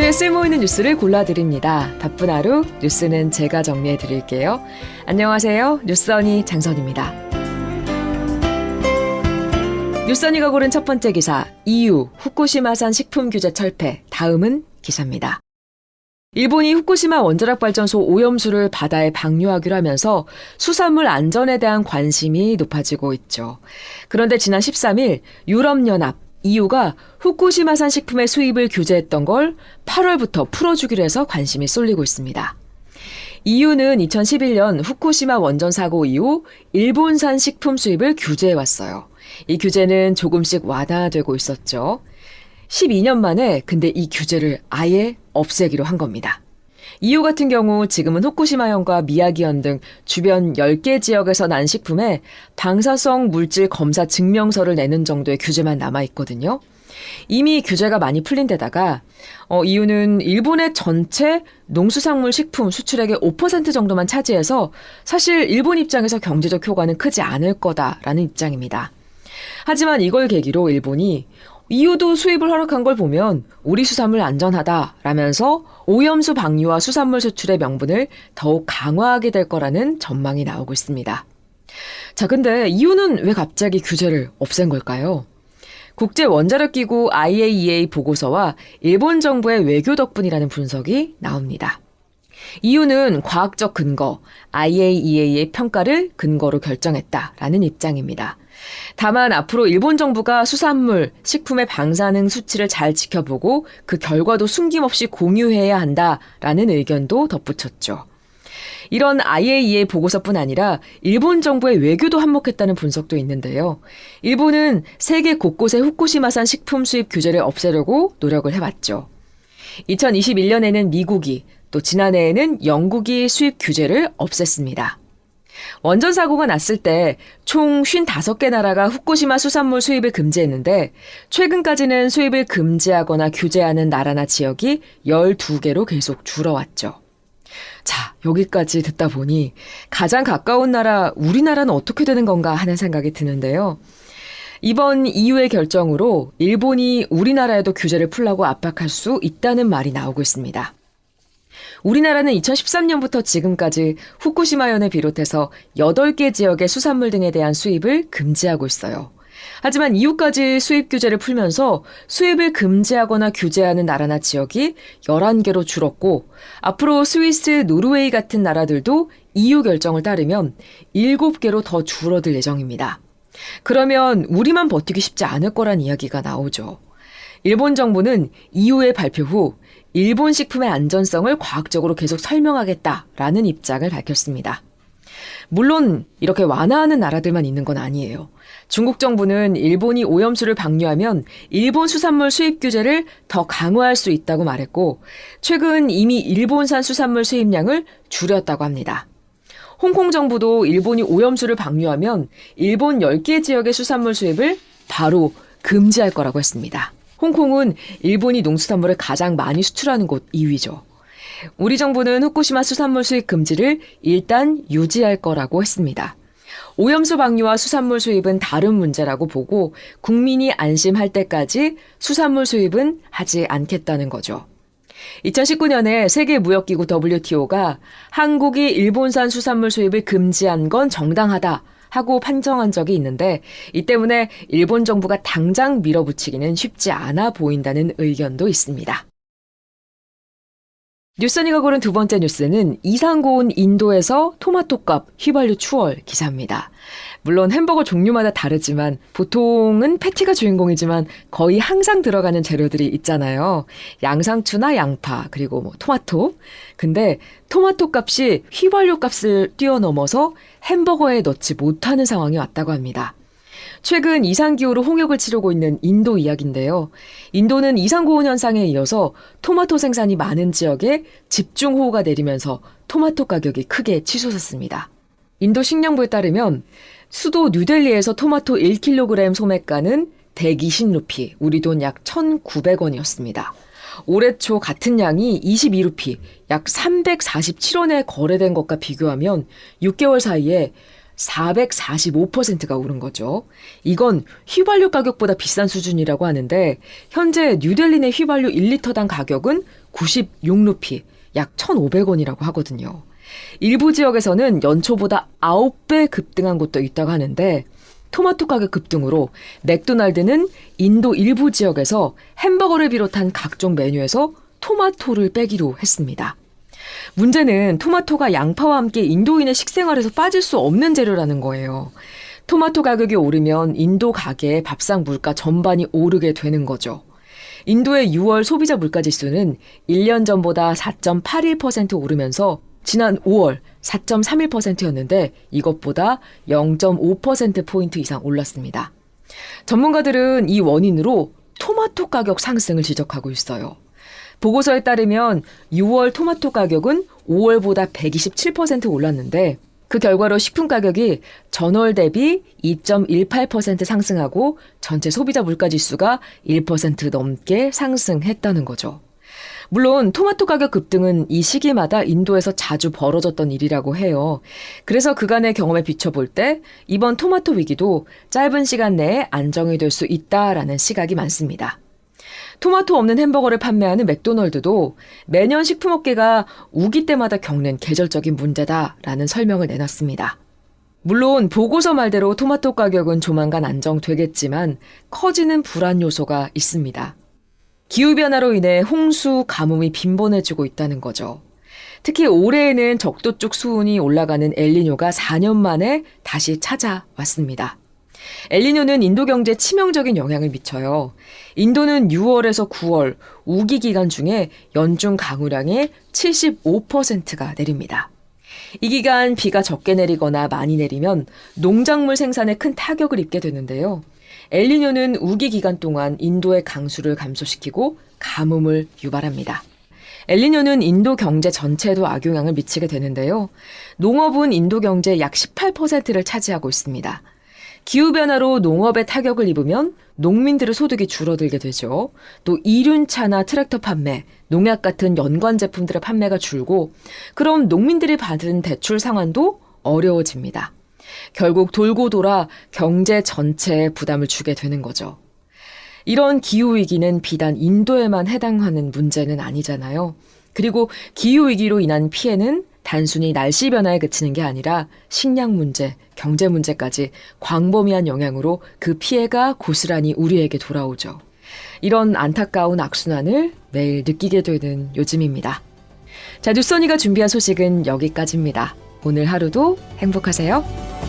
오늘 쓸모있는 뉴스를 골라드립니다. 바쁜 하루 뉴스는 제가 정리해드릴게요. 안녕하세요. 뉴스언니 장선입니다. 뉴스언니가 고른 첫 번째 기사, EU 후쿠시마산 식품 규제 철폐. 다음은 기사입니다. 일본이 후쿠시마 원자력 발전소 오염수를 바다에 방류하기로 하면서 수산물 안전에 대한 관심이 높아지고 있죠. 그런데 지난 13일 유럽연합 EU가 후쿠시마산 식품의 수입을 규제했던 걸 8월부터 풀어주기로 해서 관심이 쏠리고 있습니다. EU는 2011년 후쿠시마 원전 사고 이후 일본산 식품 수입을 규제해왔어요. 이 규제는 조금씩 완화되고 있었죠. 12년 만에 근데 이 규제를 아예 없애기로 한 겁니다. EU 같은 경우 지금은 후쿠시마현과 미야기현 등 주변 10개 지역에서 난 식품에 방사성 물질 검사 증명서를 내는 정도의 규제만 남아있거든요. 이미 규제가 많이 풀린 데다가 EU는 일본의 전체 농수산물 식품 수출액의 5% 정도만 차지해서 사실 일본 입장에서 경제적 효과는 크지 않을 거다라는 입장입니다. 하지만 이걸 계기로 일본이 EU도 수입을 허락한 걸 보면 우리 수산물 안전하다라면서 오염수 방류와 수산물 수출의 명분을 더욱 강화하게 될 거라는 전망이 나오고 있습니다. 자, 근데 EU는 왜 갑자기 규제를 없앤 걸까요? 국제원자력기구 IAEA 보고서와 일본 정부의 외교 덕분이라는 분석이 나옵니다. EU는 과학적 근거, IAEA의 평가를 근거로 결정했다라는 입장입니다. 다만 앞으로 일본 정부가 수산물, 식품의 방사능 수치를 잘 지켜보고 그 결과도 숨김없이 공유해야 한다라는 의견도 덧붙였죠. 이런 IAEA 보고서뿐 아니라 일본 정부의 외교도 한몫했다는 분석도 있는데요. 일본은 세계 곳곳의 후쿠시마산 식품 수입 규제를 없애려고 노력을 해왔죠. 2021년에는 미국이, 또 지난해에는 영국이 수입 규제를 없앴습니다. 원전 사고가 났을 때 총 55개 나라가 후쿠시마 수산물 수입을 금지했는데 최근까지는 수입을 금지하거나 규제하는 나라나 지역이 12개로 계속 줄어왔죠. 자, 여기까지 듣다 보니 가장 가까운 나라 우리나라는 어떻게 되는 건가 하는 생각이 드는데요. 이번 EU의 결정으로 일본이 우리나라에도 규제를 풀라고 압박할 수 있다는 말이 나오고 있습니다. 우리나라는 2013년부터 지금까지 후쿠시마현을 비롯해서 8개 지역의 수산물 등에 대한 수입을 금지하고 있어요. 하지만 EU까지 수입 규제를 풀면서 수입을 금지하거나 규제하는 나라나 지역이 11개로 줄었고 앞으로 스위스, 노르웨이 같은 나라들도 EU 결정을 따르면 7개로 더 줄어들 예정입니다. 그러면 우리만 버티기 쉽지 않을 거란 이야기가 나오죠. 일본 정부는 EU의 발표 후 일본 식품의 안전성을 과학적으로 계속 설명하겠다라는 입장을 밝혔습니다. 물론 이렇게 완화하는 나라들만 있는 건 아니에요. 중국 정부는 일본이 오염수를 방류하면 일본 수산물 수입 규제를 더 강화할 수 있다고 말했고 최근 이미 일본산 수산물 수입량을 줄였다고 합니다. 홍콩 정부도 일본이 오염수를 방류하면 일본 10개 지역의 수산물 수입을 바로 금지할 거라고 했습니다. 홍콩은 일본이 농수산물을 가장 많이 수출하는 곳 2위죠. 우리 정부는 후쿠시마 수산물 수입 금지를 일단 유지할 거라고 했습니다. 오염수 방류와 수산물 수입은 다른 문제라고 보고 국민이 안심할 때까지 수산물 수입은 하지 않겠다는 거죠. 2019년에 세계무역기구 WTO가 한국이 일본산 수산물 수입을 금지한 건 정당하다 하고 판정한 적이 있는데 이 때문에 일본 정부가 당장 밀어붙이기는 쉽지 않아 보인다는 의견도 있습니다. 뉴스언니가 고른 두 번째 뉴스는 이상 고온 인도에서 토마토값 휘발유 추월 기사입니다. 물론 햄버거 종류마다 다르지만 보통은 패티가 주인공이지만 거의 항상 들어가는 재료들이 있잖아요. 양상추나 양파 그리고 토마토. 근데 토마토 값이 휘발유 값을 뛰어넘어서 햄버거에 넣지 못하는 상황이 왔다고 합니다. 최근 이상기후로 홍역을 치르고 있는 인도 이야기인데요. 인도는 이상고온 현상에 이어서 토마토 생산이 많은 지역에 집중호우가 내리면서 토마토 가격이 크게 치솟았습니다. 인도 식량부에 따르면 수도 뉴델리에서 토마토 1kg 소매가는 120루피, 우리 돈 약 1,900원이었습니다. 올해 초 같은 양이 22루피, 약 347원에 거래된 것과 비교하면 6개월 사이에 445%가 오른 거죠. 이건 휘발유 가격보다 비싼 수준이라고 하는데 현재 뉴델리 내 휘발유 1리터당 가격은 96루피, 약 1,500원이라고 하거든요. 일부 지역에서는 연초보다 9배 급등한 곳도 있다고 하는데 토마토 가격 급등으로 맥도날드는 인도 일부 지역에서 햄버거를 비롯한 각종 메뉴에서 토마토를 빼기로 했습니다. 문제는 토마토가 양파와 함께 인도인의 식생활에서 빠질 수 없는 재료라는 거예요. 토마토 가격이 오르면 인도 가게의 밥상 물가 전반이 오르게 되는 거죠. 인도의 6월 소비자 물가지수는 1년 전보다 4.81% 오르면서 지난 5월 4.31%였는데 이것보다 0.5%포인트 이상 올랐습니다. 전문가들은 이 원인으로 토마토 가격 상승을 지적하고 있어요. 보고서에 따르면 6월 토마토 가격은 5월보다 127% 올랐는데 그 결과로 식품 가격이 전월 대비 2.18% 상승하고 전체 소비자 물가지수가 1% 넘게 상승했다는 거죠. 물론 토마토 가격 급등은 이 시기마다 인도에서 자주 벌어졌던 일이라고 해요. 그래서 그간의 경험에 비춰볼 때 이번 토마토 위기도 짧은 시간 내에 안정이 될 수 있다라는 시각이 많습니다. 토마토 없는 햄버거를 판매하는 맥도널드도 매년 식품업계가 우기 때마다 겪는 계절적인 문제다라는 설명을 내놨습니다. 물론 보고서 말대로 토마토 가격은 조만간 안정되겠지만 커지는 불안 요소가 있습니다. 기후변화로 인해 홍수, 가뭄이 빈번해지고 있다는 거죠. 특히 올해에는 적도 쪽 수온이 올라가는 엘니뇨가 4년 만에 다시 찾아왔습니다. 엘니뇨는 인도 경제에 치명적인 영향을 미쳐요. 인도는 6월에서 9월 우기 기간 중에 연중 강우량의 75%가 내립니다. 이 기간 비가 적게 내리거나 많이 내리면 농작물 생산에 큰 타격을 입게 되는데요. 엘니뇨는 우기 기간 동안 인도의 강수를 감소시키고 가뭄을 유발합니다. 엘니뇨는 인도 경제 전체에도 악영향을 미치게 되는데요. 농업은 인도 경제의 약 18%를 차지하고 있습니다. 기후변화로 농업에 타격을 입으면 농민들의 소득이 줄어들게 되죠. 또 이륜차나 트랙터 판매, 농약 같은 연관 제품들의 판매가 줄고 그럼 농민들이 받은 대출 상환도 어려워집니다. 결국 돌고 돌아 경제 전체에 부담을 주게 되는 거죠. 이런 기후위기는 비단 인도에만 해당하는 문제는 아니잖아요. 그리고 기후위기로 인한 피해는 단순히 날씨 변화에 그치는 게 아니라 식량 문제, 경제 문제까지 광범위한 영향으로 그 피해가 고스란히 우리에게 돌아오죠. 이런 안타까운 악순환을 매일 느끼게 되는 요즘입니다. 자, 뉴스언니가 준비한 소식은 여기까지입니다. 오늘 하루도 행복하세요.